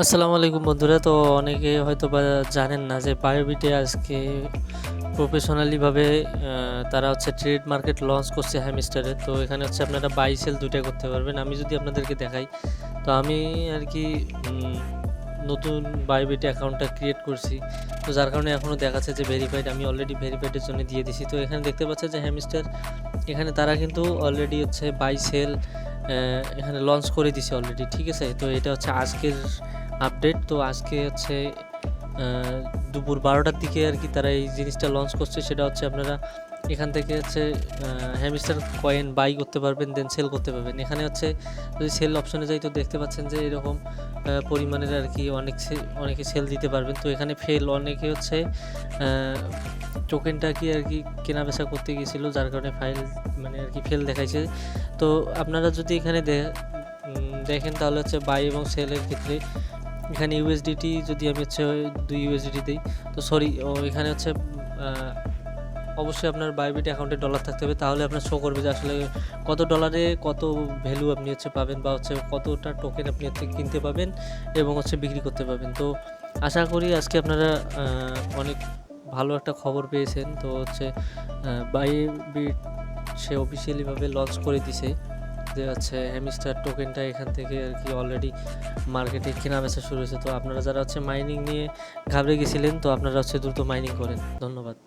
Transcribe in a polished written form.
আসসালামু আলাইকুম বন্ধুরা। তো অনেকে হয়তোবা জানেন না যে বায়োবিটে আজকে প্রফেশনালিভাবে তারা হচ্ছে ট্রেড মার্কেট লঞ্চ করছে হ্যামস্টারের। তো এখানে হচ্ছে আপনারা বাই সেল দুইটাই করতে পারবেন। আমি যদি আপনাদেরকে দেখাই, তো আমি আরকি নতুন বায়োবিটে অ্যাকাউন্টটা ক্রিয়েট করছি। তো যার কারণে এখনও দেখাচ্ছে যে ভেরিফাইড। আমি অলরেডি ভেরিফাইডের জন্য দিয়ে দিছি। তো এখানে দেখতে পাচ্ছেন যে হ্যামস্টার এখানে তারা কিন্তু অলরেডি হচ্ছে বাই সেল এখানে লঞ্চ করে দিছে অলরেডি। ঠিক আছে? তো এটা হচ্ছে আজকের আপডেট। তো আজকে হচ্ছে আ দুপুর ১২টার দিকে আরকি তারা এই জিনিসটা লঞ্চ করছে। সেটা হচ্ছে আপনারা এখান থেকে হচ্ছে হ্যামস্টার কয়েন বাই করতে পারবেন, দেন সেল করতে পারবেন। এখানে হচ্ছে যদি সেল অপশনে যাই, তো দেখতে পাচ্ছেন যে এরকম পরিমাণের আরকি অনেকে সেল দিতে পারবেন। তো এখানে অনেকে হচ্ছে আ টোকেনটা আরকি কেনা-বেচা করতে গিয়েছিল, যার কারণে মানে আরকি ফেল দেখাইছে। তো আপনারা যদি এখানে দেখেন, তাহলে হচ্ছে বাই এবং সেলের ক্ষেত্রে এখানে ইউএসডিটি যদি আমি হচ্ছে ২ ইউএসডিটি দেই, তো সরি, এখানে হচ্ছে আ অবশ্যই আপনার বায়োবিট অ্যাকাউন্টে ডলার থাকতে হবে। তাহলে আপনার শো করবে যে আসলে কত ডলারে কত ভ্যালু আপনি হচ্ছে পাবেন, বা হচ্ছে কতটা টোকেন আপনি হচ্ছে কিনতে পাবেন এবং হচ্ছে বিক্রি করতে পারবেন। তো আশা করি আজকে আপনারা অনেক ভালো একটা খবর পেয়েছেন। তো হচ্ছে বাইবিট সে অফিসিয়ালিভাবে লঞ্চ করে দিছে যে হচ্ছে হ্যামস্টার টোকেনটা এখান থেকে আরকি অলরেডি মার্কেটে কেনা-বেচা শুরু হয়েছে। তো আপনারা যারা হচ্ছে মাইনিং নিয়ে ঘাবড়ে গেছিলেন, তো আপনারা হচ্ছে দ্রুত মাইনিং করেন। ধন্যবাদ।